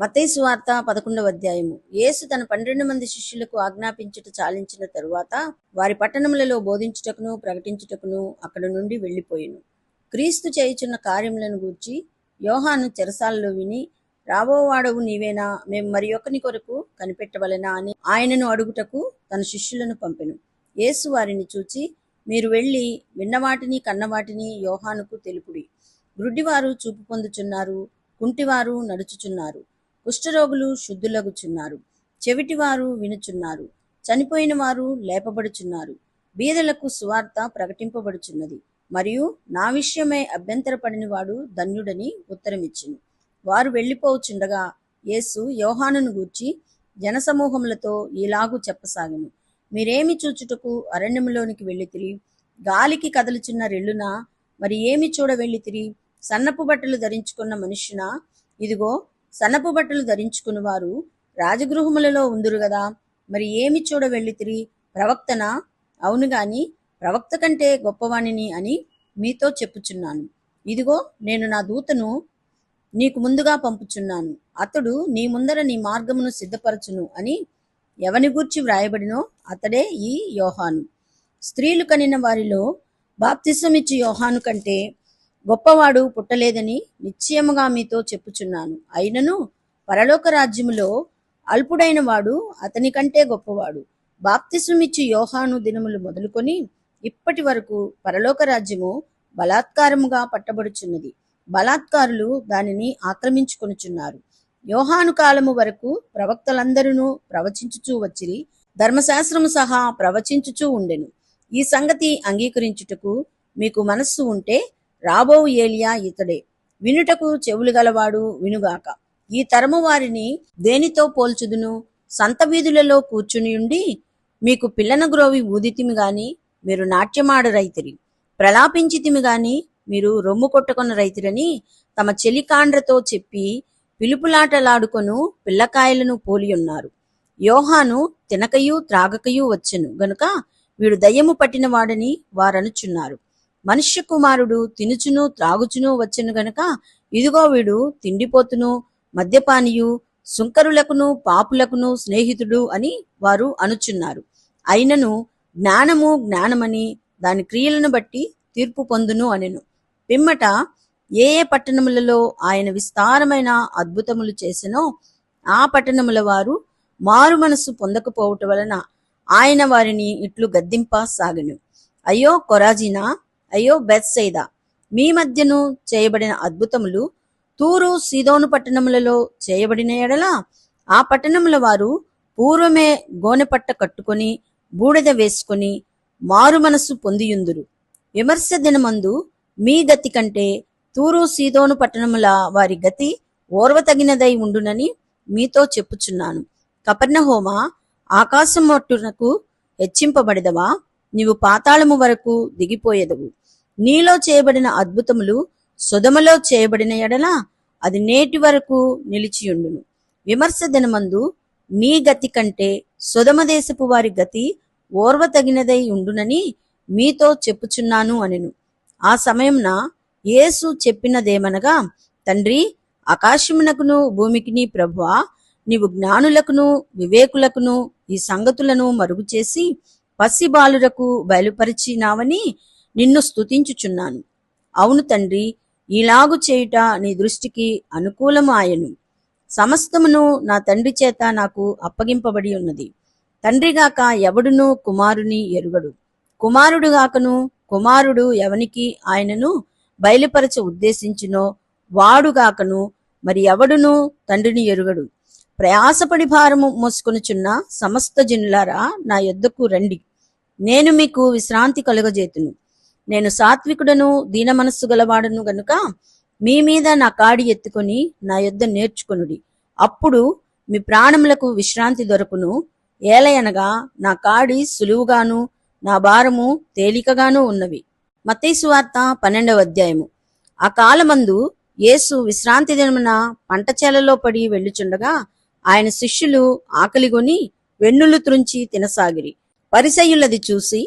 మత్తయి సువార్త 11వ అధ్యాయము. యేసు తన 12 మంది శిష్యులకు ఆజ్ఞాపించుట చాలించిన తరువాత వారి పట్టణములలో బోధించుటకును ప్రకటించుటకును అక్కడ నుండి వెళ్ళిపోయెను. క్రీస్తు చేయుచున్న కార్యములను గూర్చి యోహాను చెరసాలలో విని, రాబోవాడవు నీవేనా, మేము మరి ఒకని కొరకు కనిపెట్టవలెనా అని ఆయనను అడుగుటకు తన శిష్యులను పంపెను. యేసు వారిని చూచి, మీరు వెళ్ళి విన్నవాటిని కన్నవాటిని యోహానుకు తెలుపుడి. గ్రుడ్డివారు చూపు పొందుచున్నారు, కుంటివారు నడుచుచున్నారు, కుష్ఠరోగులు శుద్ధులగుచున్నారు, చెవిటివారు వినుచున్నారు, చనిపోయిన వారు లేపబడుచున్నారు, బీదలకు సువార్త ప్రకటింపబడుచున్నది, మరియు నా విషయమై అభ్యంతరపడిన వాడు ధన్యుడని ఉత్తరమిచ్చెను. వారు వెళ్ళిపోచుండగా యేసు యోహానును గూర్చి జనసమూహములతో ఈలాగు చెప్పసాగెను. మీరేమి చూచుటకు అరణ్యములోనికి వెళ్ళితిరి? గాలికి కదలుచున్న రెల్లునా? మరి ఏమి చూడ వెళ్ళితిరి? సన్నపు బట్టలు ధరించుకున్న మనుష్యునా? ఇదిగో, సన్నపు బట్టలు ధరించుకుని వారు రాజగృహములలో ఉందురు గదా. మరి ఏమి చూడ వెళ్ళితిరి? ప్రవక్తనా? అవును గాని ప్రవక్త కంటే గొప్పవాణిని అని మీతో చెప్పుచున్నాను. ఇదిగో, నేను నా దూతను నీకు ముందుగా పంపుచున్నాను. అతడు నీ ముందర నీ మార్గమును సిద్ధపరచును అని ఎవని గూర్చి వ్రాయబడినో అతడే ఈ యోహాను. స్త్రీలు కనిన వారిలో బాప్తిసమిచ్చు యోహాను కంటే గొప్పవాడు పుట్టలేదని నిశ్చయముగా మీతో చెప్పుచున్నాను. అయినను పరలోక రాజ్యములో అల్పుడైన వాడు అతని కంటే గొప్పవాడు. బాప్తిసమిచ్చు యోహాను దినములు మొదలుకొని ఇప్పటి వరకు పరలోక రాజ్యము బలాత్కారముగా పట్టబడుచున్నది, బలాత్కారులు దానిని ఆక్రమించుకొనుచున్నారు. యోహాను కాలము వరకు ప్రవక్తలందరూ ప్రవచించుచూ వచ్చిరి, ధర్మశాస్త్రము సహా ప్రవచించుచూ ఉండెను. ఈ సంగతి అంగీకరించుటకు మీకు మనస్సు ఉంటే రాబో ఏలియా ఇతడే. వినుటకు చెవులు గలవాడు వినుగాక. ఈ తరము వారిని దేనితో పోల్చుదును? సంత వీధులలో కూర్చునియుండి మీకు పిల్లన గ్రోవి ఊదితిమి గాని మీరు నాట్యమాడ రైతిరి, ప్రలాపించితిమి గాని మీరు రొమ్ము కొట్టుకొన రైతిరని తమ చెలికాండ్రతో చెప్పి పిలుపులాటలాడుకొను పిల్లకాయలను పోలియున్నారు. యోహాను తినకయు త్రాగకయు వచ్చెను గనుక వీడు దయ్యము పట్టిన వాడని వారనుచున్నారు. మనుష్య కుమారుడు తినుచును త్రాగుచును వచ్చెను గనుక ఇదిగో వీడు తిండిపోతును మద్యపానియు సుంకరులకును పాపులకును స్నేహితుడు అని వారు అనుచున్నారు. అయినను జ్ఞానము జ్ఞానమని దాని క్రియలను బట్టి తీర్పు పొందును అనెను. పిమ్మట ఏ ఏ పట్టణములలో ఆయన విస్తారమైన అద్భుతములు చేసెనో ఆ పట్టణముల వారు మారు మనసు పొందకపోవటం వలన ఆయన వారిని ఇట్లు గద్దింపసాగెను. అయ్యో కొరాజీనా, అయ్యో బెత్సైదా, మీ మధ్యను చేయబడిన అద్భుతములు తూరు సీదోను పట్టణములలో చేయబడిన ఎడల ఆ పట్టణముల వారు పూర్వమే గోనెపట్ట కట్టుకొని బూడిద వేసుకొని మారు మనసు పొందియుందురు. విమర్శ దినమందు మీ గతి కంటే తూరు సీదోను పట్టణముల వారి గతి ఓర్వతగినదై ఉండునని మీతో చెప్పుచున్నాను. కపెర్నహూమా, ఆకాశం మట్టునకు హెచ్చింపబడిదవా? నీవు పాతాళము వరకు దిగిపోయేదవు. నీలో చేయబడిన అద్భుతములు సొదొమలో చేయబడిన ఎడల అది నేటి వరకు నిలిచియుండును. విమర్శ దినమందు మీ గతి కంటే సొదొమ దేశపు వారి గతి ఓర్వతగినదై ఉండునని మీతో చెప్పుచున్నాను అనెను. ఆ సమయంన యేసు చెప్పినదేమనగా, తండ్రి, ఆకాశమునకును భూమికిని ప్రభువా, నీవు జ్ఞానులకును వివేకులకును ఈ సంగతులను మరుగు చేసి పసి బాలురకు బయలుపరిచినావని నిన్ను స్తుతించుచున్నాను. అవును తండ్రి, ఇలాగు చేయుట నీ దృష్టికి అనుకూలము ఆయను. సమస్తమును నా తండ్రి చేత నాకు అప్పగింపబడి ఉన్నది. తండ్రిగాక ఎవడును కుమారుని ఎరుగడు, కుమారుడుగాకను కుమారుడు ఎవనికి ఆయనను బయలుపరచ ఉద్దేశించినో వాడుగాకను మరి ఎవడును తండ్రిని ఎరుగడు. ప్రయాసపడి భారము మోసుకొనుచున్న సమస్త జనులారా నా యొద్దకు రండి, నేను మీకు విశ్రాంతి కలుగజేతును. నేను సాత్వికుడను దీన మనస్సు గలవాడను గనుక మీ మీద నా కాడి ఎత్తుకొని నా యొద్ద నేర్చుకొనుడి, అప్పుడు మీ ప్రాణములకు విశ్రాంతి దొరకును. ఏలయనగా నా కాడి సులువుగాను నా భారము తేలికగాను ఉన్నవి. మత్తయి సువార్త 12వ అధ్యాయము. ఆ కాలమందు యేసు విశ్రాంతి దినమున పంట చేలలో పడి వెళ్ళుచుండగా ఆయన శిష్యులు ఆకలిగొని వెన్నులు త్రుంచి తినసాగిరి. పరిసయ్యులది చూసి,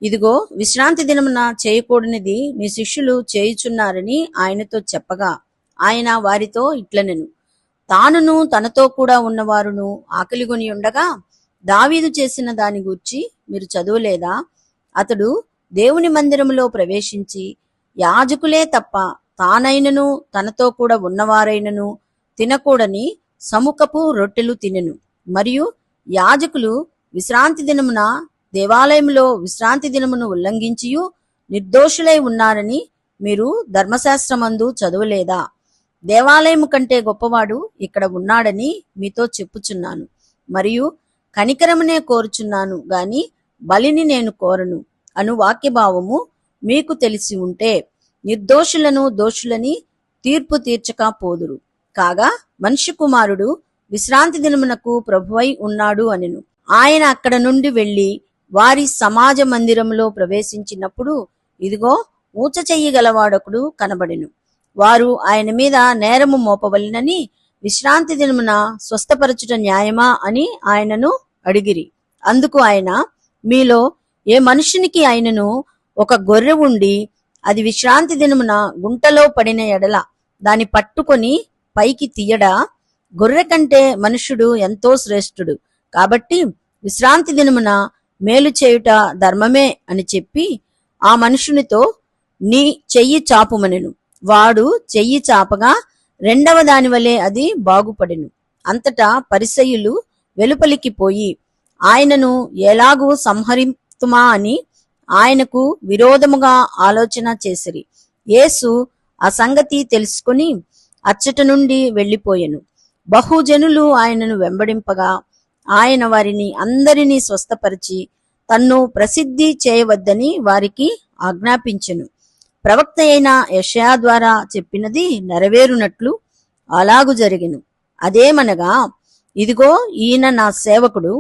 ఇదిగో, విశ్రాంతి దినమున చేయకూడనిది మీ శిష్యులు చేయుచున్నారని ఆయనతో చెప్పగా ఆయన వారితో ఇట్లనెను, తానును తనతో కూడా ఉన్నవారును ఆకలిగొని ఉండగా దావీదు చేసిన దాని గూర్చి మీరు చదువులేదా? అతడు దేవుని మందిరములో ప్రవేశించి యాజకులే తప్ప తానైనను తనతో కూడా ఉన్నవారైనను తినకూడని సముఖపు రొట్టెలు తినెను. మరియు యాజకులు విశ్రాంతి దినమున దేవాలయంలో విశ్రాంతి దినమును ఉల్లంఘించియు నిర్దోషులై ఉన్నారని మీరు ధర్మశాస్త్రమందు చదవలేదా? దేవాలయము కంటే గొప్పవాడు ఇక్కడ ఉన్నాడని మీతో చెప్పుచున్నాను. మరియు కనికరమునే కోరుచున్నాను గాని బలిని నేను కోరను అను వాక్యభావము మీకు తెలిసి ఉంటే నిర్దోషులను దోషులని తీర్పు తీర్చక పోదురు. కాగా మనుష్య కుమారుడు విశ్రాంతి దినమునకు ప్రభువై ఉన్నాడు అనెను. ఆయన అక్కడ నుండి వెళ్లి వారి సమాజ మందిరంలో ప్రవేశించినప్పుడు ఇదిగో ఊచ చెయ్యి గలవాడొకడు కనబడెను. వారు ఆయన మీద నేరము మోపవలెనని విశ్రాంతి దినమున స్వస్థపరచుట న్యాయమా అని ఆయనను అడిగిరి. అందుకు ఆయన, మీలో ఏ మనుషునికి ఆయనను ఒక గొర్రె ఉండి అది విశ్రాంతి దినమున గుంటలో పడిన ఎడల దాని పట్టుకొని పైకి తీయడా? గొర్రె కంటే మనుష్యుడు ఎంతో శ్రేష్ఠుడు. కాబట్టి విశ్రాంతి దినమున మేలు చేయుట ధర్మమే అని చెప్పి ఆ మనుషునితో నీ చెయ్యి చాపుమనెను. వాడు చెయ్యి చాపగా రెండవ దాని వలె అది బాగుపడెను. అంతటా పరిసయ్యులు వెలుపలికి పోయి ఆయనను ఎలాగూ సంహరితుమా అని ఆయనకు విరోధముగా ఆలోచన చేసిరి. యేసు ఆ సంగతి తెలుసుకుని అచ్చట నుండి వెళ్లిపోయెను. బహుజనులు ఆయనను వెంబడింపగా ఆయన వారిని అందరినీ స్వస్థపరిచి తన్ను ప్రసిద్ధి చేయవద్దని వారికి ఆజ్ఞాపించెను. ప్రవక్త అయిన యెషయా ద్వారా చెప్పినది నెరవేరునట్లు అలాగు జరిగెను. అదేమనగా, ఇదిగో ఈయన నా సేవకుడు,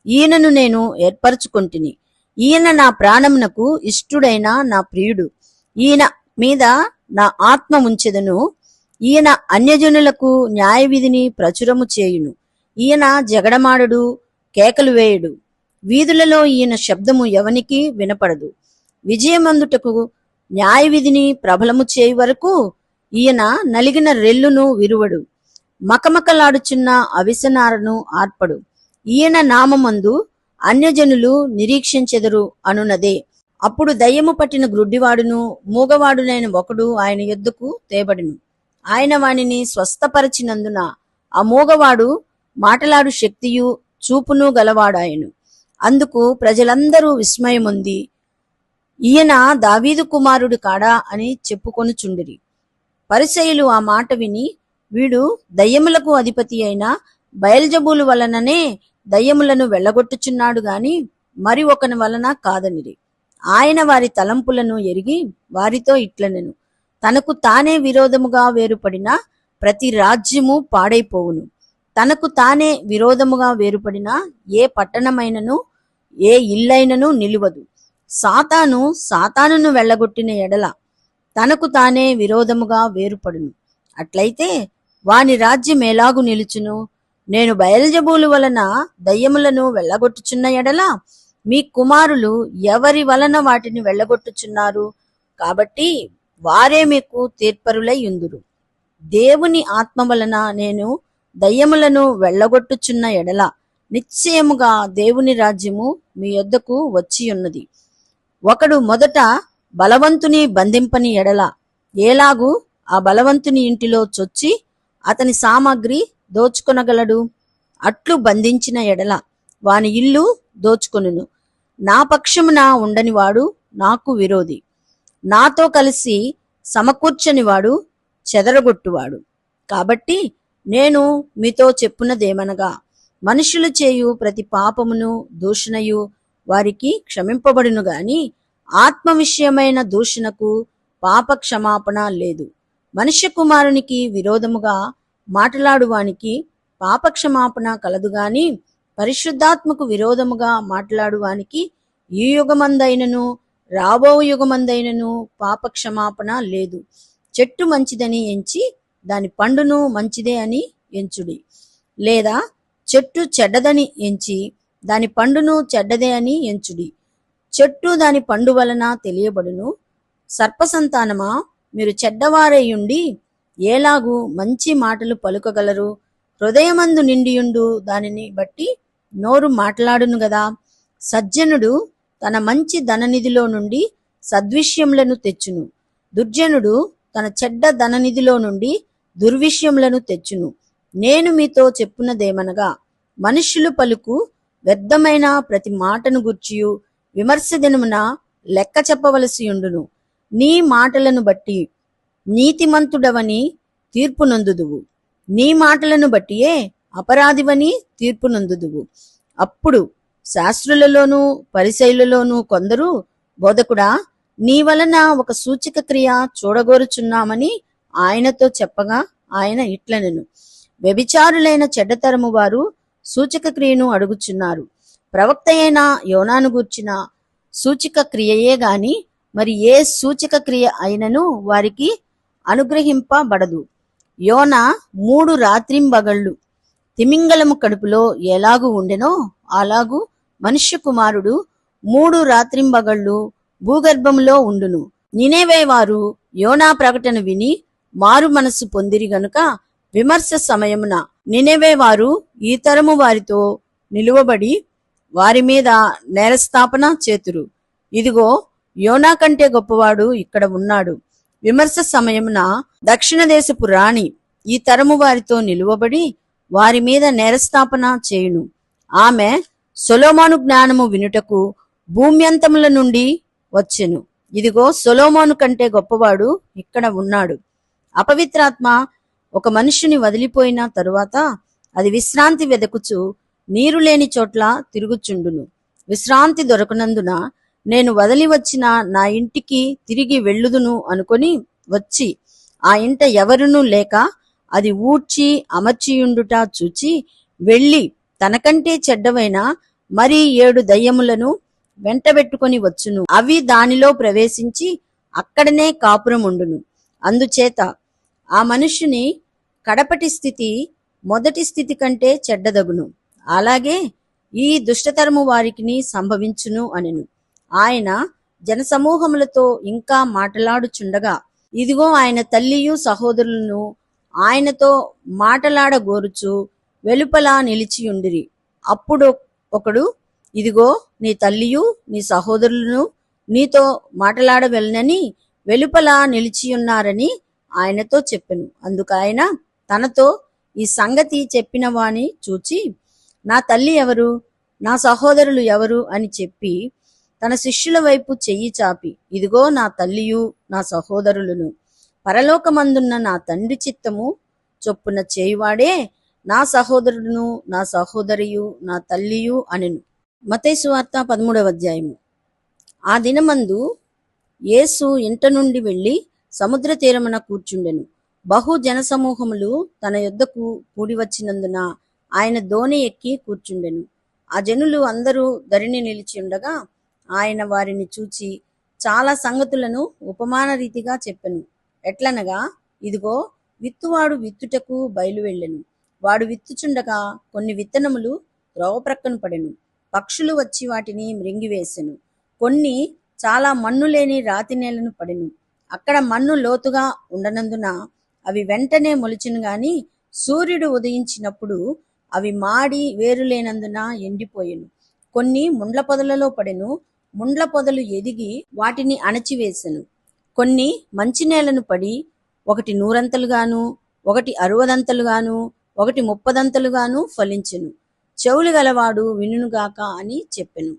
ఈయనను నేను ఏర్పరచుకొంటిని, ఈయన నా ప్రాణమునకు ఇష్టుడైన నా ప్రియుడు, ఈయన మీద నా ఆత్మ ఉంచెదను. ఈయన అన్యజనులకు న్యాయవిధిని ప్రచురము చేయును. ఈయన జగడమాడడు, కేకలు వేయుడు. వీధులలో ఈయన శబ్దము ఎవనికి వినపడదు. విజయమందుటకు న్యాయవిధిని ప్రబలము చేయు వరకు ఈయన నలిగిన రెల్లును విరువడు. మకమకలాడుచున్న అవిసనారను ఆర్పడు. ఈయన నామమందు అన్యజనులు నిరీక్షించెదరు అనునదే. అప్పుడు దయ్యము పట్టిన గ్రుడ్డివాడును మూగవాడునైన ఒకడు ఆయన యొద్దకు తేబడెను. ఆయన వానిని స్వస్థపరచినందున ఆ మూగవాడు మాటలాడు శక్తియు చూపును గలవాడాయను. అందుకు ప్రజలందరూ విస్మయముంది, ఈయన దావీదు కుమారుడు కాడా అని చెప్పుకొనుచుండిరి. పరిసయ్యులు ఆ మాట విని, వీడు దయ్యములకు అధిపతి అయిన బయల్జబూలు వలననే దయ్యములను వెళ్ళగొట్టుచున్నాడు గాని మరి ఒకని వలన కాదనిరి. ఆయన వారి తలంపులను ఎరిగి వారితో ఇట్లనెను, తనకు తానే విరోధముగా వేరుపడిన ప్రతి రాజ్యము పాడైపోవును. తనకు తానే విరోధముగా వేరుపడిన ఏ పట్టణమైనను ఏ ఇల్లైనను నిలువదు. సాతాను సాతానును వెళ్ళగొట్టిన ఎడల తనకు తానే విరోధముగా వేరుపడును. అట్లయితే వాని రాజ్యం ఎలాగు నిలుచును? నేను బయల్జబూలు వలన దయ్యములను వెళ్ళగొట్టుచున్న ఎడల మీ కుమారులు ఎవరి వలన వాటిని వెళ్ళగొట్టుచున్నారు? కాబట్టి వారే మీకు తీర్పరులై యుందురు. దేవుని ఆత్మ వలన నేను దయ్యములను వెళ్ళగొట్టుచున్న ఎడల నిశ్చయముగా దేవుని రాజ్యము మీ యొద్దకు వచ్చియున్నది. ఒకడు మొదట బలవంతుని బంధింపని ఎడల ఏలాగు ఆ బలవంతుని ఇంటిలో చొచ్చి అతని సామగ్రి దోచుకొనగలడు? అట్లు బంధించిన ఎడల వాని ఇల్లు దోచుకొనును. నా పక్షమున ఉండనివాడు నాకు విరోధి, నాతో కలిసి సమకూర్చనివాడు చెదరగొట్టువాడు. కాబట్టి నేను మీతో చెప్పున్నదేమనగా, మనుషులు చేయు ప్రతి పాపమును దూషణయు వారికి క్షమింపబడును గాని ఆత్మ విషయమైన దూషణకు పాప క్షమాపణ లేదు. మనుష్య కుమారునికి విరోధముగా మాట్లాడువానికి పాపక్షమాపణ కలదు గాని పరిశుద్ధాత్మకు విరోధముగా మాట్లాడువానికి ఈ యుగమందైనను రాబో యుగమందైనను పాపక్షమాపణ లేదు. చెట్టు మంచిదని ఎంచి దాని పండును మంచిదే అని ఎంచుడి, లేదా చెట్టు చెడ్డదని ఎంచి దాని పండును చెడ్డదే అని ఎంచుడి. చెట్టు దాని పండు వలన తెలియబడును. సర్పసంతానమా, మీరు చెడ్డవారయ్యుండి ఏలాగు మంచి మాటలు పలుకగలరు? హృదయమందు నిండియుండు దానిని బట్టి నోరు మాట్లాడును గదా. సజ్జనుడు తన మంచి ధననిధిలో నుండి సద్విషయములను తెచ్చును, దుర్జనుడు తన చెడ్డ ధననిధిలో నుండి దుర్విషయములను తెచ్చును. నేను మీతో చెప్పున్నదేమనగా, మనుష్యులు పలుకు వ్యర్థమైన ప్రతి మాటను గూర్చియు విమర్శ దినమున లెక్క చెప్పవలసి ఉండును. నీ మాటలను బట్టి నీతిమంతుడవని తీర్పు నొందుదువు, నీ మాటలను బట్టియే అపరాధివని తీర్పు నొందుదువు. అప్పుడు శాస్త్రులలోనూ పరిసయ్యులలోనూ కొందరు, బోధకుడా, నీ వలన ఒక సూచక క్రియ చూడగోరుచున్నామని ఆయనతో చెప్పగా, ఆయన ఇట్లనెను, వ్యభిచారులైన చెడ్డతరము వారు సూచక క్రియను అడుగుచున్నారు. ప్రవక్త అయిన యోనాను గూర్చిన సూచక క్రియయే గాని మరి ఏ సూచక క్రియ అయినను వారికి అనుగ్రహింపబడదు. యోన 3 రాత్రింబగళ్ళు తిమింగలము కడుపులో ఎలాగు ఉండెనో అలాగు మనుష్య కుమారుడు 3 రాత్రింబగళ్ళు భూగర్భములో ఉండును. నినెవే వారు యోనా ప్రకటన విని మారు మనస్సు పొందిరి గనుక విమర్శ సమయమున నినెవే వారు ఈ తరము వారితో నిలువబడి వారి మీద నేరస్థాపన చేతురు. ఇదిగో, యోనా కంటే గొప్పవాడు ఇక్కడ ఉన్నాడు. విమర్శ సమయమున దక్షిణ దేశపు రాణి ఈ తరము వారితో నిలువబడి వారి మీద నేరస్థాపన చేయును. ఆమె సొలొమోను జ్ఞానము వినుటకు భూమ్యంతముల నుండి వచ్చెను. ఇదిగో, సొలొమోను కంటే గొప్పవాడు ఇక్కడ ఉన్నాడు. అపవిత్రాత్మ ఒక మనుష్యుని వదిలిపోయిన తరువాత అది విశ్రాంతి వెదకుచు నీరు లేని చోట్ల తిరుగుచుండును. విశ్రాంతి దొరకనందున నేను వదిలి వచ్చిన నా ఇంటికి తిరిగి వెళ్ళుదును అనుకొని వచ్చి ఆ ఇంట ఎవరునూ లేక అది ఊడ్చి అమర్చియుండుట చూచి వెళ్ళి తనకంటే చెడ్డవైన మరి 7 దయ్యములను వెంటబెట్టుకొని వచ్చును. అవి దానిలో ప్రవేశించి అక్కడనే కాపురముండును. అందుచేత ఆ మనుష్యుని కడపటి స్థితి మొదటి స్థితి కంటే చెడ్డదగును. అలాగే ఈ దుష్టతరము వారికిని సంభవించును అనెను. ఆయన జనసమూహములతో ఇంకా మాటలాడుచుండగా, ఇదిగో, ఆయన తల్లియు సహోదరులను ఆయనతో మాటలాడగోరుచు వెలుపల నిలిచియుండిరి. అప్పుడు ఒకడు, ఇదిగో, నీ తల్లియు నీ సహోదరులను నీతో మాటలాడవలెనని వెలుపల నిలిచియున్నారని ఆయనతో చెప్పెను. అందుకాయన తనతో ఈ సంగతి చెప్పిన వాని చూచి, నా తల్లి ఎవరు, నా సహోదరులు ఎవరు అని చెప్పి తన శిష్యుల వైపు చెయ్యి చాపి, ఇదిగో నా తల్లియు నా సహోదరులను, పరలోకమందున్న నా తండ్రి చిత్తము చొప్పున చేయువాడే నా సహోదరుడును నా సహోదరియు నా తల్లియు అనెను. మత్తయి సువార్త 13వ అధ్యాయము. ఆ దినమందు యేసు ఇంట నుండి వెళ్లి సముద్ర తీరమున కూర్చుండెను. బహు జనసమూహములు తన యొద్దకు కూడి వచ్చినందున ఆయన దోణి ఎక్కి కూర్చుండెను. ఆ జనులు అందరూ ధరిని నిలిచి ఉండగా ఆయన వారిని చూచి చాలా సంగతులను ఉపమాన రీతిగా చెప్పెను. ఎట్లనగా, ఇదిగో, విత్తువాడు విత్తుటకు బయలువెళ్ళెను. వాడు విత్తుచుండగా కొన్ని విత్తనములు త్రోవ ప్రక్కన పడెను. పక్షులు వచ్చి వాటిని మృంగివేసెను. కొన్ని చాలా మన్ను లేని రాతి నేలను పడెను. అక్కడ మన్ను లోతుగా ఉండనందున అవి వెంటనే మొలిచెను గాని సూర్యుడు ఉదయించినప్పుడు అవి మాడి వేరు లేనందున ఎండిపోయెను. కొన్ని ముండ్ల పొదలలో పడెను. ముండ్ల పొదలు ఎదిగి వాటిని అణచివేసెను. కొన్ని మంచి నేలను పడి ఒకటి 100 ఒకటి 60 ఒకటి 30 ఫలించెను. చెవులు గలవాడు వినుగాక అని చెప్పెను.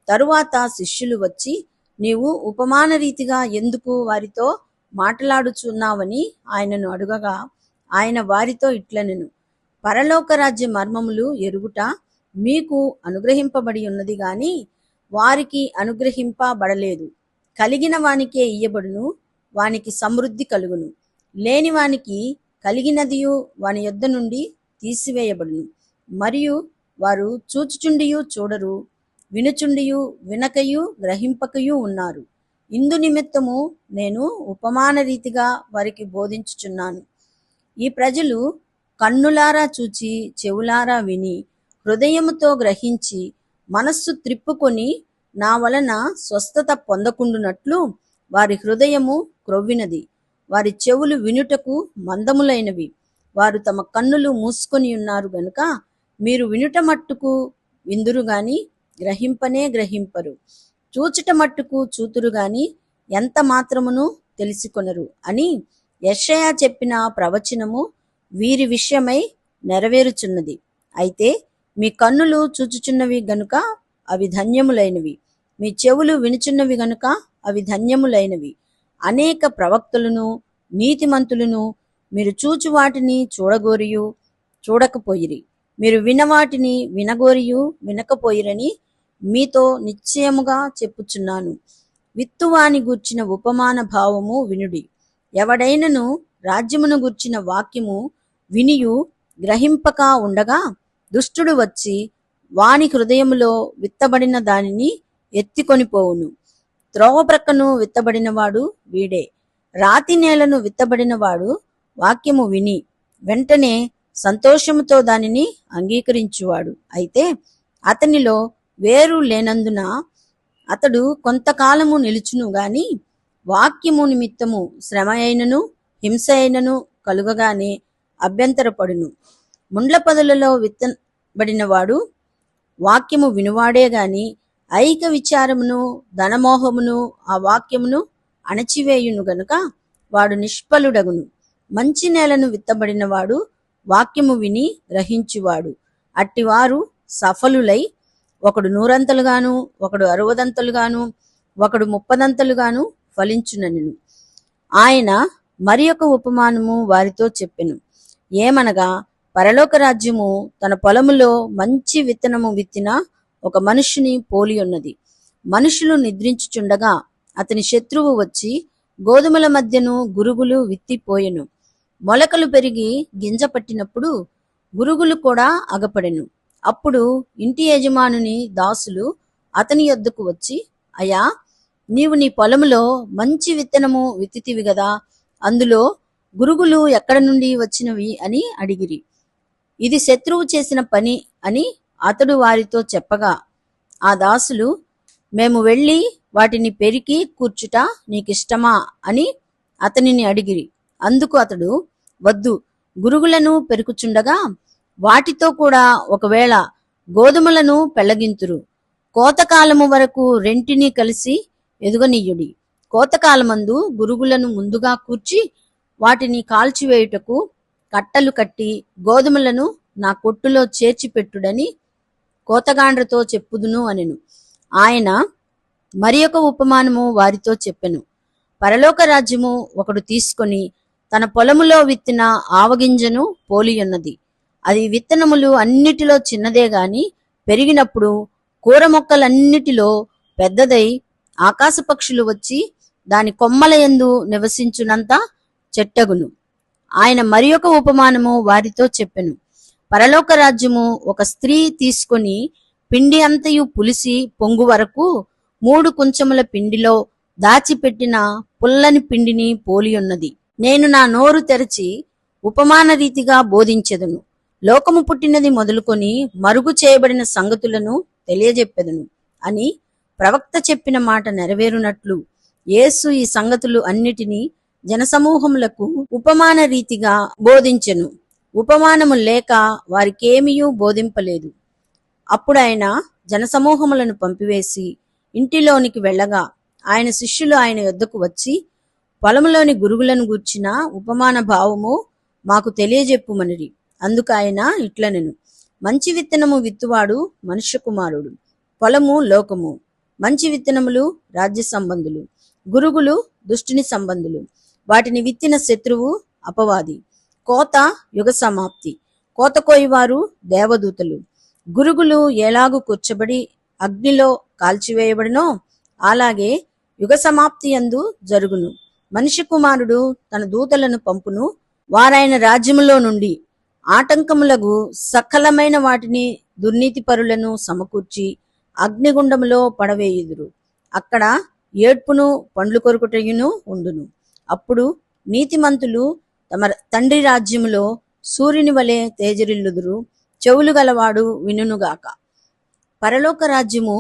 తరువాత శిష్యులు వచ్చి, నీవు ఉపమాన రీతిగా ఎందుకు వారితో మాట్లాడుచున్నావని ఆయనను అడుగగా, ఆయన వారితో ఇట్లనెను, పరలోక రాజ్య మర్మములు ఎరుగుట మీకు అనుగ్రహింపబడి ఉన్నది గాని వారికి అనుగ్రహింపబడలేదు. కలిగిన వానికే ఇయ్యబడును, వానికి సమృద్ధి కలుగును. లేని వానికి కలిగినదియు వాని యొద్ద నుండి తీసివేయబడును. మరియు వారు చూచుచుండియు చూడరు, వినుచుండియు వినకయు గ్రహింపకయు ఉన్నారు. ఇందు నిమిత్తము నేను ఉపమాన రీతిగా వారికి బోధించుచున్నాను. ఈ ప్రజలు కన్నులారా చూచి చెవులారా విని హృదయముతో గ్రహించి మనస్సు త్రిప్పుకొని నా వలన స్వస్థత పొందకుండునట్లు వారి హృదయము క్రొవ్వినది, వారి చెవులు వినుటకు మందములైనవి, వారు తమ కన్నులు మూసుకొని ఉన్నారు గనుక మీరు వినుట మట్టుకు విందురు గాని గ్రహింపనే గ్రహింపరు, చూచుట మట్టుకు చూతురు గాని ఎంత మాత్రమును తెలిసికొనరు అని యెషయా చెప్పిన ప్రవచనము వీరి విషయమై నెరవేరుచున్నది. అయితే మీ కన్నులు చూచుచున్నవి గనుక అవి ధన్యములైనవి, మీ చెవులు వినుచున్నవి గనుక అవి ధన్యములైనవి. అనేక ప్రవక్తలను నీతిమంతులను మీరు చూచు వాటిని చూడగోరియు చూడకపోయిరి, మీరు వినవాటిని వినగోరియు వినకపోయిరని మీతో నిశ్చయముగా చెప్పుచున్నాను. విత్తువాని గూర్చిన ఉపమాన భావము వినుడి. ఎవడైనను రాజ్యమును గూర్చిన వాక్యము వినియు గ్రహింపక ఉండగా దుష్టుడు వచ్చి వాని హృదయములో విత్తబడిన దానిని ఎత్తికొనిపోవును. త్రోవ ప్రక్కను విత్తబడినవాడు వీడే. రాతి నేలను విత్తబడినవాడు వాక్యము విని వెంటనే సంతోషముతో దానిని అంగీకరించువాడు. అయితే అతనిలో వేరు లేనందున అతడు కొంతకాలము నిలుచును గాని వాక్యము నిమిత్తము శ్రమ అయినను హింస అయినను కలుగగానే అభ్యంతరపడును. ముండ్ల పొదలలో విత్తబడినవాడు వాక్యము వినువాడే గాని ఐక విచారమును ధనమోహమును ఆ వాక్యమును అణచివేయును గనుక వాడు నిష్ఫలుడగును. మంచి నేలను విత్తబడినవాడు వాక్యము విని గ్రహించువాడు. అట్టివారు సఫలులై ఒకడు 100 ఒకడు 60 ఒకడు 30 ఫలించునెను. ఆయన మరి ఒక ఉపమానము వారితో చెప్పెను. ఏమనగా పరలోక రాజ్యము తన పొలములో మంచి విత్తనము విత్తిన ఒక మనుష్యుని పోలి ఉన్నది. మనుషులు నిద్రించుచుండగా అతని శత్రువు వచ్చి గోధుమల మధ్యను గురుగులు విత్తిపోయెను. మొలకలు పెరిగి గింజ పట్టినప్పుడు గురుగులు కూడా అగపడెను. అప్పుడు ఇంటి యజమానుని దాసులు అతని యొద్దకు వచ్చి, అయ్యా, నీవు నీ పొలములో మంచి విత్తనము విత్తితివి గదా, అందులో గురుగులు ఎక్కడ నుండి వచ్చినవి అని అడిగిరి. ఇది శత్రువు చేసిన పని అని అతడు వారితో చెప్పగా ఆ దాసులు, మేము వెళ్ళి వాటిని పెరికి కూర్చుట నీకిష్టమా అని అతనిని అడిగిరి. అందుకు అతడు, వద్దు, గురుగులను పెరుకుచుండగా వాటితో కూడా ఒకవేళ గోధుమలను పెళ్లగింతురు. కోతకాలము వరకు రెంటిని కలిసి ఎదుగనీయుడి. కోతకాలమందు గురుగులను ముందుగా కూర్చి వాటిని కాల్చివేయుటకు కట్టలు కట్టి గోధుమలను నా కొట్టులో చేర్చిపెట్టుడని కోతగాండ్రతో చెప్పుదును అనెను. ఆయన మరి ఒక ఉపమానము వారితో చెప్పెను. పరలోక రాజ్యము ఒకడు తీసుకొని తన పొలములో విత్తిన ఆవగింజను పోలియున్నది. అది విత్తనములు అన్నిటిలో చిన్నదే గాని పెరిగినప్పుడు కూర మొక్కలన్నిటిలో పెద్దదై ఆకాశ పక్షులు వచ్చి దాని కొమ్మల యందు నివసించునంత చెట్టగును. ఆయన మరి ఒక ఉపమానము వారితో చెప్పెను. పరలోక రాజ్యము ఒక స్త్రీ తీసుకొని పిండి అంతయు పులిసి పొంగు వరకు 3 కుంచముల పిండిలో దాచిపెట్టిన పుల్లని పిండిని పోలియున్నది. నేను నా నోరు తెరచి ఉపమాన రీతిగా బోధించెదను. లోకము పుట్టినది మొదలుకొని మరుగు చేయబడిన సంగతులను తెలియజెప్పెదను అని ప్రవక్త చెప్పిన మాట నెరవేరునట్లు యేసు ఈ సంగతులు అన్నిటినీ జనసమూహములకు ఉపమాన రీతిగా బోధించెను. ఉపమానము లేక వారికేమియూ బోధింపలేదు. అప్పుడు ఆయన జనసమూహములను పంపివేసి ఇంటిలోనికి వెళ్ళగా ఆయన శిష్యులు ఆయన యొద్దకు వచ్చి, పొలములోని గురుగులను గూర్చిన ఉపమాన భావము మాకు తెలియజెప్పుమనిరి. అందుకు ఆయన ఇట్లనెను. మంచి విత్తనము విత్తువాడు మనుష్య కుమారుడు. పొలము లోకము. మంచి విత్తనములు రాజ్య సంబంధులు, గురుగులు దుష్టుని సంబంధులు. వాటిని విత్తిన శత్రువు అపవాది. కోత యుగ సమాప్తి. కోత కోయివారు దేవదూతలు. గురుగులు ఎలాగు కూర్చబడి అగ్నిలో కాల్చివేయబడినో అలాగే యుగ సమాప్తి యందు జరుగును. మనిషి కుమారుడు తన దూతలను పంపును. వారాయన రాజ్యములో నుండి ఆటంకములకు సకలమైన వాటిని దుర్నీతిపరులను సమకూర్చి అగ్నిగుండములో పడవేయుదురు. అక్కడ ఏడ్పును పండ్లు కొరుకుటయును ఉండును. అప్పుడు నీతిమంతులు తమ తండ్రి రాజ్యములో సూర్యుని వలె తేజరిల్లుదురు. చెవులు గలవాడు వినుగాక. పరలోక రాజ్యము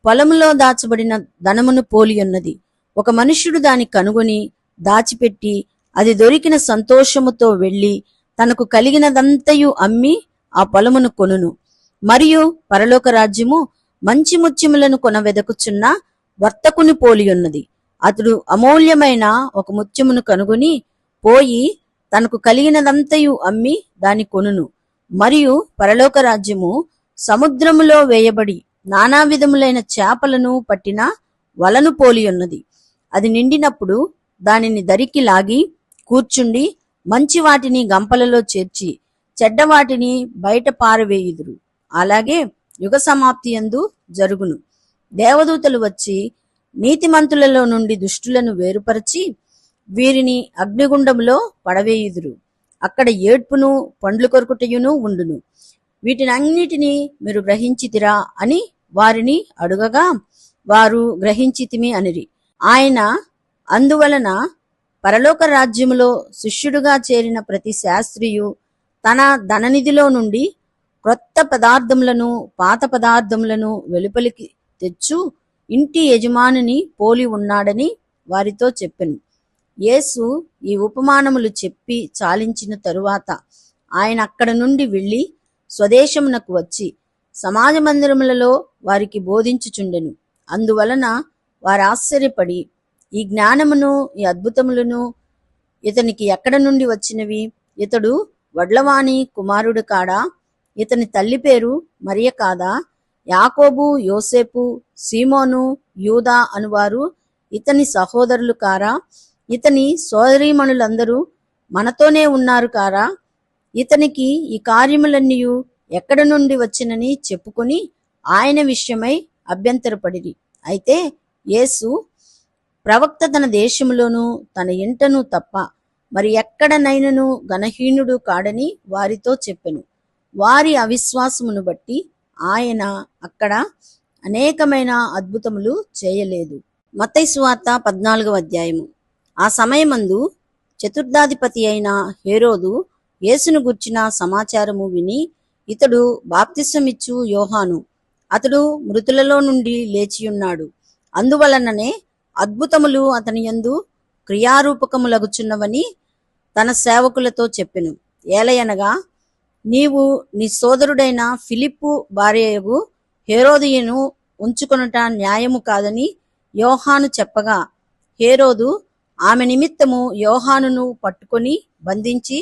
పొలములో దాచబడిన ధనమును పోలియున్నది. ఒక మనుష్యుడు దాన్ని కనుగొని దాచిపెట్టి అది దొరికిన సంతోషముతో వెళ్లి తనకు కలిగినదంతయు అమ్మి ఆ పొలమును కొనును. మరియు పరలోక రాజ్యము మంచి ముత్యములను కొనవెదకుచున్న వర్తకుని పోలియున్నది. అతడు అమూల్యమైన ఒక ముత్యమును కనుగొని పోయి తనకు కలిగినదంతయు అమ్మి దాని కొనును. మరియు పరలోక రాజ్యము సముద్రములో వేయబడి నానా విధములైన చేపలను పట్టిన వలను పోలియున్నది. అది నిండినప్పుడు దానిని దరికి లాగి కూర్చుండి మంచి వాటిని గంపలలో చేర్చి చెడ్డవాటిని బయట పారవేయుదురు. అలాగే యుగ సమాప్తి యందు జరుగును. దేవదూతలు వచ్చి నీతిమంతులలో నుండి దుష్టులను వేరుపరచి వీరిని అగ్నిగుండములో పడవేయుదురు. అక్కడ ఏడ్పును పండ్లు కొరుకుటయును ఉండును. వీటినన్నిటినీ మీరు గ్రహించితిరా అని వారిని అడుగగా వారు గ్రహించితిమి అనిరి. ఆయన అందువలన పరలోక రాజ్యములో శిష్యుడుగా చేరిన ప్రతి శాస్త్రియు తన ధననిధిలో నుండి క్రొత్త పదార్థములను పాత పదార్థములను వెలుపలికి తెచ్చు ఇంటి యజమానిని పోలి ఉన్నాడని వారితో చెప్పెను. యేసు ఈ ఉపమానములు చెప్పి చాలించిన తరువాత ఆయన అక్కడ నుండి వెళ్లి స్వదేశమునకు వచ్చి సమాజ మందిరములలో వారికి బోధించుచుండెను. అందువలన వారు ఆశ్చర్యపడి ఈ జ్ఞానమును ఈ అద్భుతములను ఇతనికి ఎక్కడ నుండి వచ్చినవి? ఇతడు వడ్లవాణి కుమారుడు కాడా? ఇతని తల్లి పేరు మరియ కాదా? యాకోబు, యోసేపు, సీమోను, యూదా అనువారు ఇతని సహోదరులు కారా? ఇతని సోదరీమణులందరూ మనతోనే ఉన్నారు కారా? ఇతనికి ఈ కార్యములన్నీయు ఎక్కడ నుండి వచ్చినని చెప్పుకొని ఆయన విషయమై అభ్యంతరపడిరి. అయితే యేసు ప్రవక్త తన దేశములోను తన ఇంటను తప్ప మరి ఎక్కడనైనను ఘనహీనుడు కాడని వారితో చెప్పెను. వారి అవిశ్వాసమును బట్టి ఆయన అక్కడ అనేకమైన అద్భుతములు చేయలేదు. మత్తయి సువార్త 14వ అధ్యాయము. ఆ సమయమందు చతుర్థాధిపతి అయిన హేరోదు యేసును గూర్చిన సమాచారము విని, ఇతడు బాప్తిసమిచ్చు యోహాను, అతడు మృతులలో నుండి లేచియున్నాడు, అందువలననే అద్భుతములు అతని యందు క్రియారూపకములగుచున్నవని తన సేవకులతో చెప్పెను. ఏలయనగా నీవు నీ సోదరుడైన ఫిలిప్పు భార్యయగు హేరోదియను ఉంచుకొనుట న్యాయము కాదని యోహాను చెప్పగా, హేరోదు ఆమె నిమిత్తము యోహానును పట్టుకొని బంధించి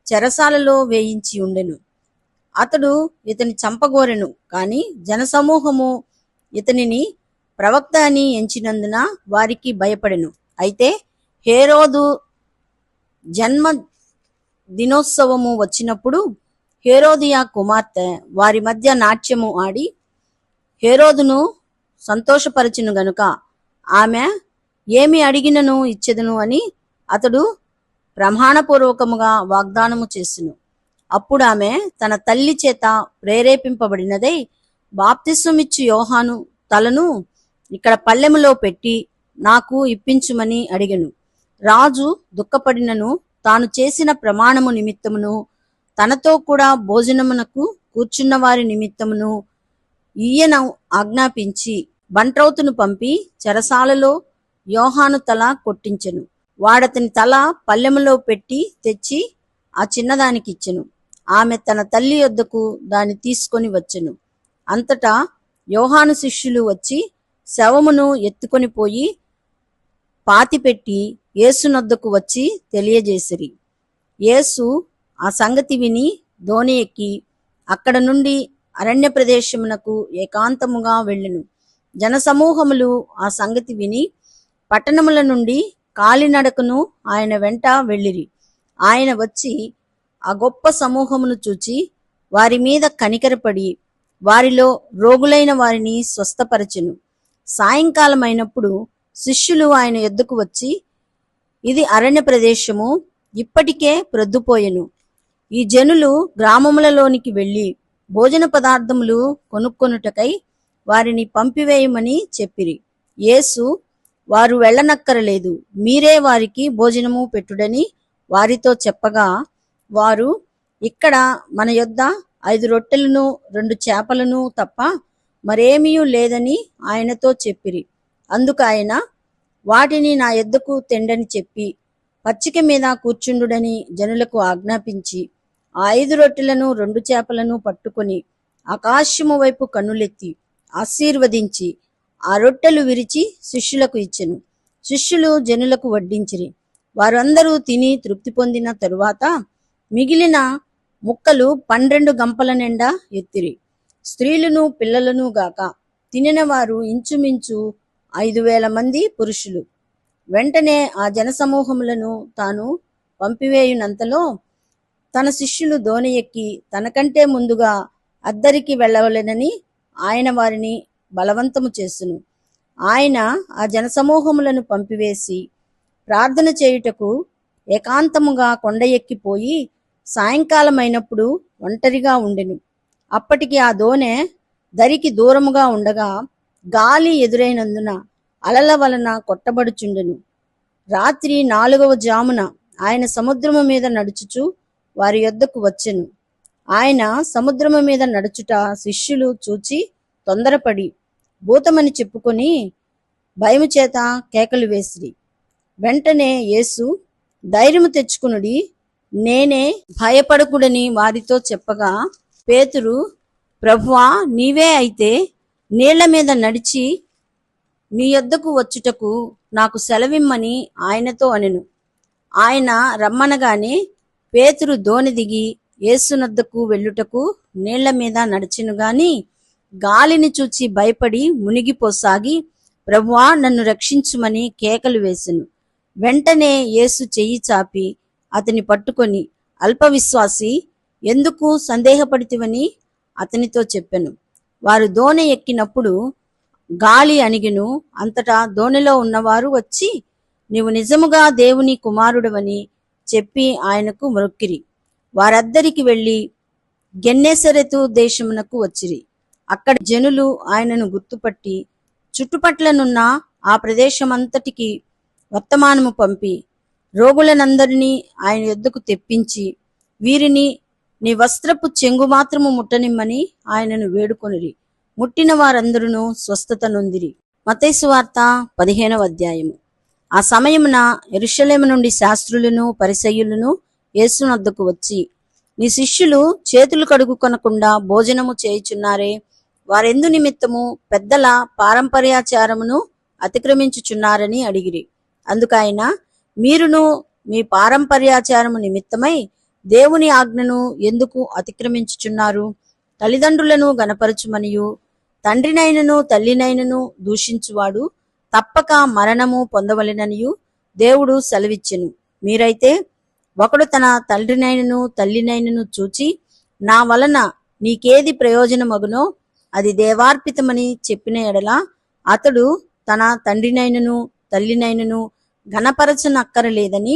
చెరసాలలో వేయించి ఉండెను. అతడు ఇతని చంపగోరెను, కాని జనసమూహము ఇతనిని ప్రవక్త అని ఎంచినందున వారికి భయపడెను. అయితే హేరోదు జన్మ దినోత్సవము వచ్చినప్పుడు హేరోదియా కుమార్తె వారి మధ్య నాట్యము ఆడి హేరోదును సంతోషపరచును గనుక ఆమె ఏమి అడిగినను ఇచ్చెదను అని అతడు ప్రమాణపూర్వకముగా వాగ్దానము చేసెను. అప్పుడు ఆమె తన తల్లి చేత ప్రేరేపింపబడినదై బాప్తిస్మమిచ్చు యోహాను తలను ఇక్కడ పల్లెములో పెట్టి నాకు ఇప్పించుమని అడిగెను. రాజు దుఃఖపడినను తాను చేసిన ప్రమాణము నిమిత్తమును తనతో కూడా భోజనమునకు కూర్చున్న వారి నిమిత్తమును ఈయన ఆజ్ఞాపించి బంట్రౌతును పంపి చెరసాలలో యోహాను తల కొట్టించెను. వాడతని తల పల్లెములో పెట్టి తెచ్చి ఆ చిన్నదానికి ఇచ్చెను. ఆమె తన తల్లి యొద్దకు దాన్ని తీసుకొని వచ్చెను. అంతటా యోహాను శిష్యులు వచ్చి శవమును ఎత్తుకొని పోయి పాతిపెట్టి యేసునొద్దకు వచ్చి తెలియజేసిరి. యేసు ఆ సంగతి విని దోణి ఎక్కి అక్కడ నుండి అరణ్య ప్రదేశమునకు ఏకాంతముగా వెళ్ళెను. జనసమూహములు ఆ సంగతి విని పట్టణముల నుండి కాలినడకను ఆయన వెంట వెళ్ళిరి. ఆయన వచ్చి ఆ గొప్ప సమూహమును చూచి వారి మీద కనికరపడి వారిలో రోగులైన వారిని స్వస్థపరచెను. సాయంకాలం అయినప్పుడు శిష్యులు ఆయన యొద్దకు వచ్చి, ఇది అరణ్య ప్రదేశము, ఇప్పటికే ప్రొద్దుపోయెను. ఈ జనులు గ్రామములలోనికి వెళ్ళి భోజన పదార్థములు కొనుక్కొనుటకై వారిని పంపివేయమని చెప్పిరి. యేసు వారు వెళ్ళనక్కరలేదు, మీరే వారికి భోజనము పెట్టుడని వారితో చెప్పగా, వారు ఇక్కడ మన యొద్ద 5 రొట్టెలను 2 చేపలను తప్ప మరేమీయూ లేదని ఆయనతో చెప్పిరి. అందుకు ఆయన, వాటిని నా యొద్దకు తెండని చెప్పి పచ్చిక మీద కూర్చుండుడని జనులకు ఆజ్ఞాపించి ఆ 5 రొట్టెలను 2 చేపలను పట్టుకొని ఆకాశము వైపు కన్నులెత్తి ఆశీర్వదించి ఆ రొట్టెలు విరిచి శిష్యులకు ఇచ్చెను. శిష్యులు జనులకు వడ్డించిరి. వారందరూ తిని తృప్తి పొందిన తరువాత మిగిలిన ముక్కలు 12 గంపల నిండా ఎత్తిరి. స్త్రీలను పిల్లలను గాక తినిన వారు ఇంచుమించు 5,000 మంది పురుషులు. వెంటనే ఆ జనసమూహములను తాను పంపివేయునంతలో తన శిష్యులు దోణి ఎక్కి తనకంటే ముందుగా అద్దరికి వెళ్ళవలెనని ఆయన వారిని బలవంతము చేసును. ఆయన ఆ జనసమూహములను పంపివేసి ప్రార్థన చేయుటకు ఏకాంతముగా కొండ ఎక్కిపోయి సాయంకాలమైనప్పుడు ఒంటరిగా ఉండెను. అప్పటికి ఆ దోణె దరికి దూరముగా ఉండగా గాలి ఎదురైనందున అలల వలన కొట్టబడుచుండెను. రాత్రి 4వ జామున ఆయన సముద్రము మీద నడుచుచు వారి యొద్దకు వచ్చెను. ఆయన సముద్రము మీద నడుచుట శిష్యులు చూచి తొందరపడి భూతమని చెప్పుకొని భయము చేత కేకలు వేసిరి. వెంటనే యేసు, ధైర్యము తెచ్చుకునుడి, నేనే, భయపడకుడని వారితో చెప్పగా, పేతురు, ప్రభువా, నీవే అయితే నీళ్ల మీద నడిచి నీ యొద్దకు వచ్చుటకు నాకు సెలవిమ్మని ఆయనతో అనెను. ఆయన రమ్మనగానే పేతురు దోణి దిగి యేసునొద్దకు వెళ్ళుటకు నీళ్ల మీద నడిచెను గాని గాలిని చూచి భయపడి మునిగిపోసాగి, ప్రభువా, నన్ను రక్షించుమని కేకలు వేసెను. వెంటనే యేసు చెయ్యి చాపి అతని పట్టుకొని, అల్పవిశ్వాసి, ఎందుకు సందేహపడితివని అతనితో చెప్పెను. వారు దోణి ఎక్కినప్పుడు గాలి అణిగెను. అంతటా దోణిలో ఉన్నవారు వచ్చి, నీవు నిజముగా దేవుని కుమారుడవని చెప్పి ఆయనకు మొక్కిరి. వారద్దరికి వెళ్లి గెన్నేసరెతు దేశమునకు వచ్చిరి. అక్కడ జనులు ఆయనను గుర్తుపట్టి చుట్టుపట్లనున్న ఆ ప్రదేశమంతటికి వర్తమానము పంపి రోగులనందరినీ ఆయన యొద్దకు తెప్పించి, వీరిని నీ వస్త్రపు చెంగు మాత్రము ముట్టనిమ్మని ఆయనను వేడుకొనిరి. ముట్టిన వారందరూ స్వస్థత నొందిరి. మత్తయి సువార్త 15వ అధ్యాయము. ఆ సమయమున యెరూషలేము నుండి శాస్త్రులను పరిసయ్యులను యేసునొద్దకు వచ్చి, నీ శిష్యులు చేతులు కడుగుకొనకుండా భోజనము చేయుచున్నారే, వారెందు నిమిత్తము పెద్దల పారంపర్యాచారమును అతిక్రమించుచున్నారని అడిగిరి. అందుకైన, మీరును మీ పారంపర్యాచారము నిమిత్తమై దేవుని ఆజ్ఞను ఎందుకు అతిక్రమించుచున్నారు? తల్లిదండ్రులను గనపరచుమనియు తండ్రినైనను తల్లినైనను దూషించువాడు తప్పక మరణము పొందవలెననియు దేవుడు సెలవిచ్చెను. మీరైతే ఒకడు తన తండ్రినైనను తల్లినైనను చూచి, నా వలన నీకేది ప్రయోజనమగునో అది దేవార్పితమని చెప్పిన ఎడల అతడు తన తండ్రినైనను తల్లినైనను ఘనపరచనక్కరలేదని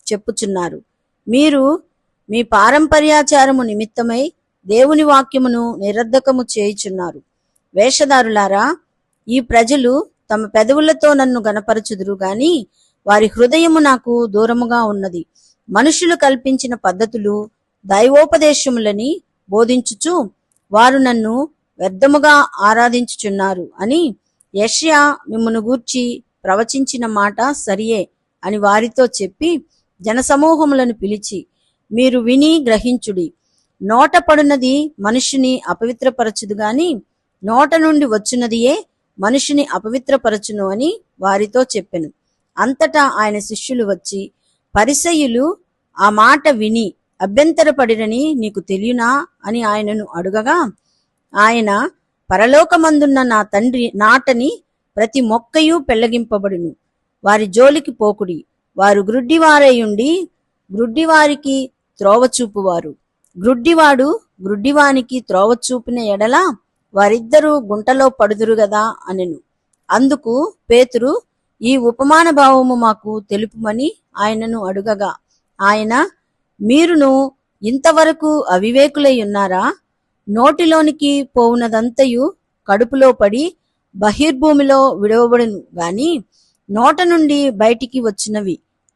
చెప్పుచున్నారు. మీరు మీ పారంపర్యాచారము నిమిత్తమై దేవుని వాక్యమును నిరర్ధకము చేయుచున్నారు. వేషధారులారా, ఈ ప్రజలు తమ పెదవులతో నన్ను గనపరచుదురు గాని వారి హృదయము నాకు దూరముగా ఉన్నది. మనుషులు కల్పించిన పద్ధతులు దైవోపదేశములని బోధించుచు వారు నన్ను వ్యర్థముగా ఆరాధించుచున్నారు అని యెషయా మిమ్మును గూర్చి ప్రవచించిన మాట సరియే అని వారితో చెప్పి జనసమూహములను పిలిచి, మీరు విని గ్రహించుడి. నోట పడునది మనుషుని అపవిత్రపరచుదు గాని నోట నుండి వచ్చునదియే మనుషుని అపవిత్రపరచును అని వారితో చెప్పెను. అంతటా ఆయన శిష్యులు వచ్చి, పరిసయ్యులు ఆ మాట విని అభ్యంతరపడిరని నీకు తెలియనా అని ఆయనను అడుగగా, ఆయన, పరలోకమందున్న నా తండ్రి నాటని ప్రతి మొక్కయు పెళ్లగింపబడును. వారి జోలికి పోకుడి. వారు గ్రుడ్డివారయుండి గ్రుడ్డివారికి త్రోవ చూపువారు. గ్రుడ్డివాడు గ్రుడ్డివానికి త్రోవ చూపిన ఎడల వారిద్దరూ గుంటలో పడుదురు గదా అనెను. అందుకు పేతురు, ఈ ఉపమాన భావము మాకు తెలుపుమని ఆయనను అడుగగా, ఆయన, మీరును ఇంతవరకు అవివేకులై ఉన్నారా? నోటిలోనికి పోవునదంతయు కడుపులో పడి బహిర్భూమిలో విడవబడును గాని నోట నుండి బయటికి వచ్చినవి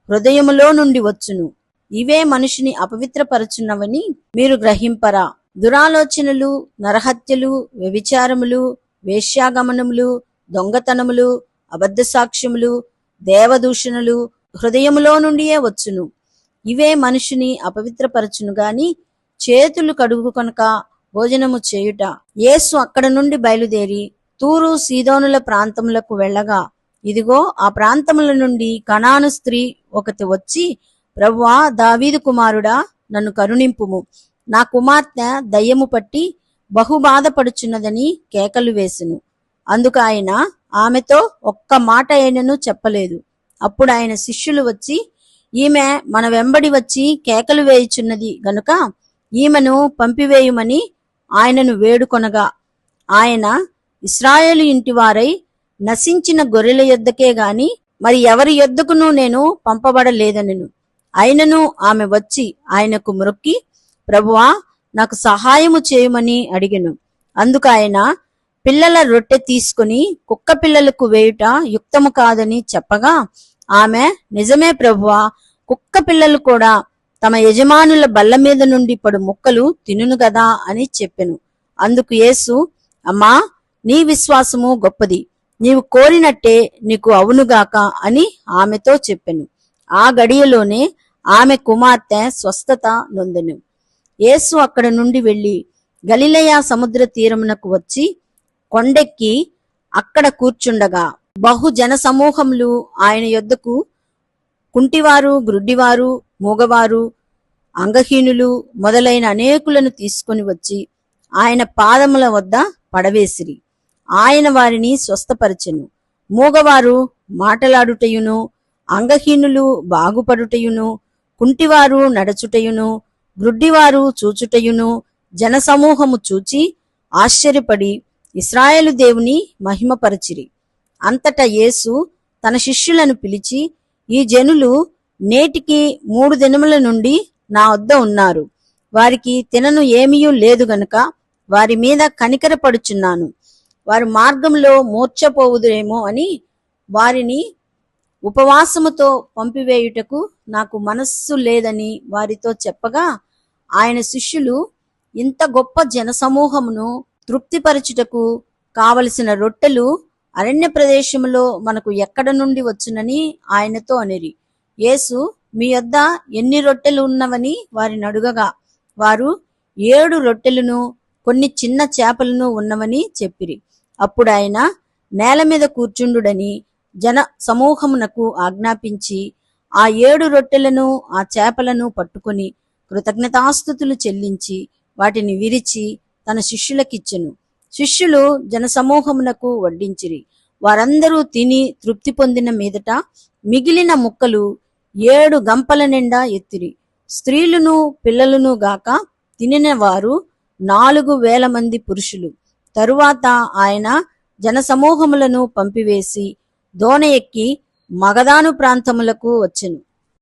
హృదయములో నుండి వచ్చును. ఇవే మనుషుని అపవిత్రపరచున్నవని మీరు గ్రహింపరా? దురాలోచనలు, నరహత్యలు, వ్యభిచారములు, వేశ్యాగమనములు, దొంగతనములు, అబద్ధ సాక్ష్యములు, దేవదూషణలు హృదయములో నుండియే వచ్చును. ఇవే మనుషుని అపవిత్రపరచును గాని చేతులు కడుగుకొనక భోజనము చేయుట. యేసు అక్కడ నుండి బయలుదేరి తూరు సీదోనుల ప్రాంతములకు వెళ్ళగా, ఇదిగో ఆ ప్రాంతముల నుండి కనాను స్త్రీ ఒకటి వచ్చి, ప్రభువా, దావీదు కుమారుడా, నన్ను కరుణింపుము, నా కుమార్తె దయ్యము పట్టి బహు బాధపడుచున్నదని కేకలు వేసెను. అందుకు ఆయన ఆమెతో ఒక్క మాట అయినను చెప్పలేదు. అప్పుడు ఆయన శిష్యులు వచ్చి, ఈమె మన వెంబడి వచ్చి కేకలు వేయుచున్నది గనుక ఈమెను పంపివేయుమని ఆయనను వేడుకొనగా, ఆయన ఇశ్రాయేలు ఇంటివారై నశించిన గొర్రెల యొద్దకే గాని మరి ఎవరి యొద్దకును నేను పంపబడలేదనెను. అయినను ఆమె వచ్చి ఆయనకు మ్రొక్కి, ప్రభువా, నాకు సహాయము చేయమని అడిగెను. అందుకు ఆయన పిల్లల రొట్టె తీసుకుని కుక్క పిల్లలకు వేయుట యుక్తము కాదని చెప్పగా, ఆమె నిజమే ప్రభువా, కుక్క పిల్లలు కూడా తమ యజమానుల బల్ల మీద నుండి పడు ముక్కలు తినును గదా అని చెప్పెను. అందుకు యేసు, అమ్మా, నీ విశ్వాసము గొప్పది, నీవు కోరినట్టే నీకు అవునుగాక అని ఆమెతో చెప్పెను. ఆ గడియలోనే ఆమె కుమార్తె స్వస్థత నొందెను. యేసు అక్కడ నుండి వెళ్లి గలిలయ సముద్ర తీరమునకు వచ్చి కొండెక్కి అక్కడ కూర్చుండగా బహు జన సమూహములు ఆయన యొద్దకు కుంటివారు, గ్రుడ్డివారు, మూగవారు, అంగహీనులు మొదలైన అనేకులను తీసుకొని వచ్చి ఆయన పాదముల వద్ద పడవేసిరి. ఆయన వారిని స్వస్థపరచెను. మూగవారు మాటలాడుటయును, అంగహీనులు బాగుపడుటయును, కుంటివారు నడచుటయును, గ్రుడ్డివారు చూచుటయును జనసమూహము చూచి ఆశ్చర్యపడి ఇశ్రాయేలు దేవుని మహిమపరచిరి. అంతటా యేసు తన శిష్యులను పిలిచి, ఈ జనులు నేటికి 3 దినముల నుండి నా వద్ద ఉన్నారు. వారికి తినను ఏమీయూ లేదు గనుక వారి మీద కనికరపడుచున్నాను. వారు మార్గంలో మూర్ఛపోవుదురేమో అని వారిని ఉపవాసముతో పంపివేయుటకు నాకు మనస్సు లేదని వారితో చెప్పగా, ఆయన శిష్యులు ఇంత గొప్ప జనసమూహమును తృప్తిపరచుటకు కావలసిన రొట్టెలు అరణ్య ప్రదేశములో మనకు ఎక్కడ నుండి వచ్చునని ఆయనతో అనిరి. యేసు, మీ యొద్ద ఎన్ని రొట్టెలు ఉన్నవని వారిని అడుగగా, వారు 7 రొట్టెలను కొన్ని చిన్న చేపలను ఉన్నవని చెప్పిరి. అప్పుడు ఆయన నేల మీద కూర్చుండుడని జన సమూహమునకు ఆజ్ఞాపించి ఆ 7 రొట్టెలను ఆ చేపలను పట్టుకొని కృతజ్ఞతాస్తుతులు చెల్లించి వాటిని విరిచి తన శిష్యులకిచ్చెను. శిష్యులు జనసమూహమునకు వడ్డించిరి. వారందరూ తిని తృప్తి పొందిన మీదట మిగిలిన ముక్కలు 7 గంపల నిండా ఎత్తిరి. స్త్రీలును పిల్లలును గాక తినిన వారు 4,000 మంది పురుషులు. తరువాత ఆయన జనసమూహములను పంపివేసి దోణ ఎక్కి మగదాను ప్రాంతములకు వచ్చెను.